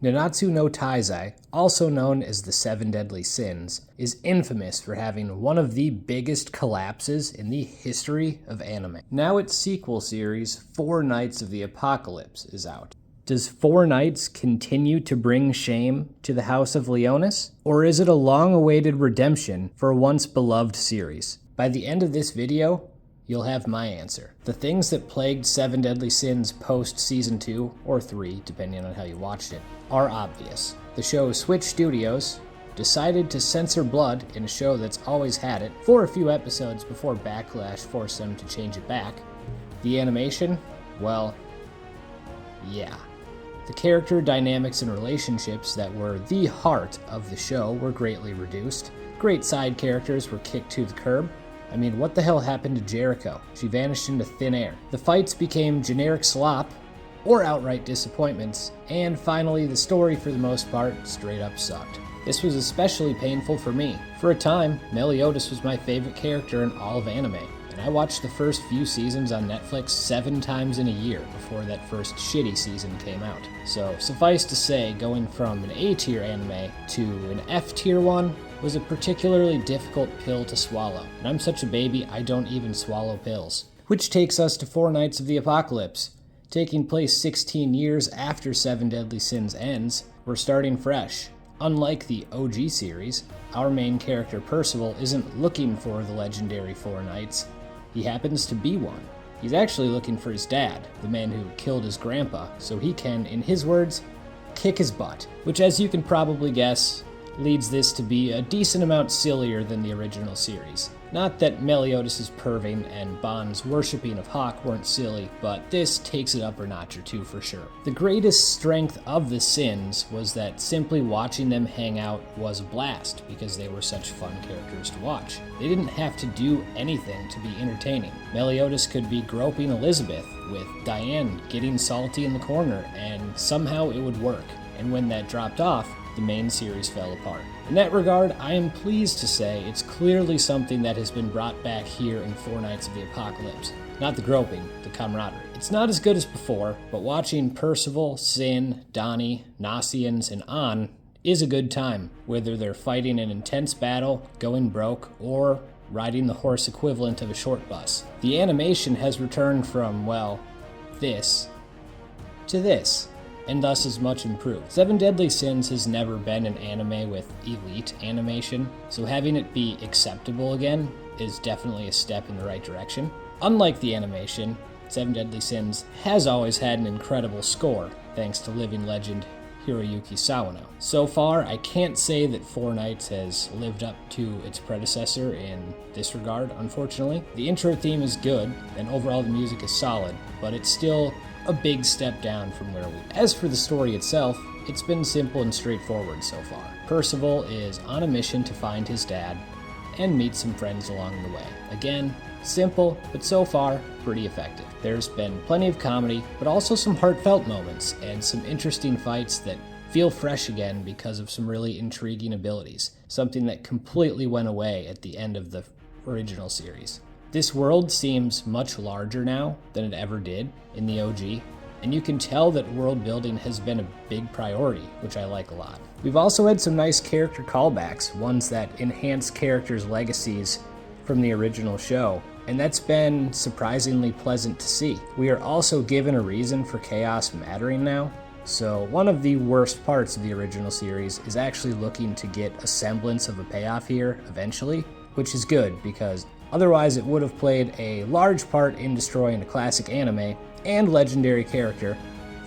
Nanatsu no Taizai, also known as the Seven Deadly Sins, is infamous for having one of the biggest collapses in the history of anime. Now its sequel series, Four Knights of the Apocalypse, is out. Does Four Knights continue to bring shame to the House of Leonis? Or is it a long-awaited redemption for a once-beloved series? By the end of this video, you'll have my answer. The things that plagued Seven Deadly Sins post-Season 2, or 3, depending on how you watched it, are obvious. The show switched studios, decided to censor blood in a show that's always had it, for a few episodes before Backlash forced them to change it back. The animation? Well, yeah. The character dynamics and relationships that were the heart of the show were greatly reduced. Great side characters were kicked to the curb. I mean, what the hell happened to Jericho? She vanished into thin air. The fights became generic slop, or outright disappointments, and finally, the story, for the most part, straight up sucked. This was especially painful for me. For a time, Meliodas was my favorite character in all of anime, and I watched the first few seasons on Netflix 7 times in a year before that first shitty season came out. So, suffice to say, going from an A-tier anime to an F-tier one was a particularly difficult pill to swallow. And I'm such a baby, I don't even swallow pills. Which takes us to Four Knights of the Apocalypse. Taking place 16 years after Seven Deadly Sins ends, we're starting fresh. Unlike the OG series, our main character Percival isn't looking for the legendary Four Knights. He happens to be one. He's actually looking for his dad, the man who killed his grandpa, so he can, in his words, kick his butt. Which, as you can probably guess, leads this to be a decent amount sillier than the original series. Not that Meliodas' perving and Bond's worshipping of Hawk weren't silly, but this takes it up a notch or two for sure. The greatest strength of the Sins was that simply watching them hang out was a blast, because they were such fun characters to watch. They didn't have to do anything to be entertaining. Meliodas could be groping Elizabeth, with Diane getting salty in the corner, and somehow it would work. And when that dropped off, the main series fell apart. In that regard, I am pleased to say it's clearly something that has been brought back here in Four Knights of the Apocalypse. Not the groping, the camaraderie. It's not as good as before, but watching Percival, Sin, Donnie, Nasians, and An is a good time, whether they're fighting an intense battle, going broke, or riding the horse equivalent of a short bus. The animation has returned from, well, this to this, and thus is much improved. Seven Deadly Sins has never been an anime with elite animation, so having it be acceptable again is definitely a step in the right direction. Unlike the animation, Seven Deadly Sins has always had an incredible score, thanks to living legend Hiroyuki Sawano. So far, I can't say that Four Knights has lived up to its predecessor in this regard, unfortunately. The intro theme is good, and overall the music is solid, but it's still a big step down from where we were. As for the story itself, it's been simple and straightforward so far. Percival is on a mission to find his dad and meet some friends along the way. Again, simple, but so far, pretty effective. There's been plenty of comedy, but also some heartfelt moments and some interesting fights that feel fresh again because of some really intriguing abilities, something that completely went away at the end of the original series. This world seems much larger now than it ever did in the OG, and you can tell that world building has been a big priority, which I like a lot. We've also had some nice character callbacks, ones that enhance characters' legacies from the original show, and that's been surprisingly pleasant to see. We are also given a reason for chaos mattering now, so one of the worst parts of the original series is actually looking to get a semblance of a payoff here eventually, which is good because otherwise it would have played a large part in destroying a classic anime and legendary character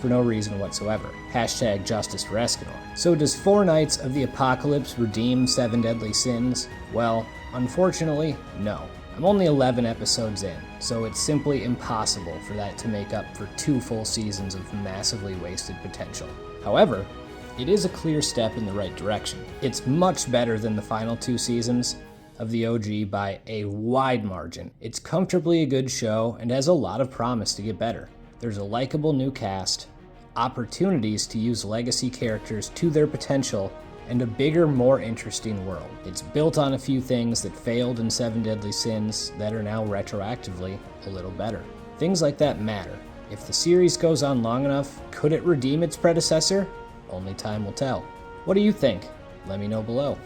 for no reason whatsoever. Hashtag justice for Escanor. So does Four Knights of the Apocalypse redeem Seven Deadly Sins? Well, unfortunately, no. I'm only 11 episodes in, so it's simply impossible for that to make up for 2 full seasons of massively wasted potential. However, it is a clear step in the right direction. It's much better than the final 2 seasons of the OG by a wide margin. It's comfortably a good show and has a lot of promise to get better. There's a likable new cast, opportunities to use legacy characters to their potential, and a bigger, more interesting world. It's built on a few things that failed in Seven Deadly Sins that are now retroactively a little better. Things like that matter. If the series goes on long enough, could it redeem its predecessor? only time will tell. What do you think? Let me know below.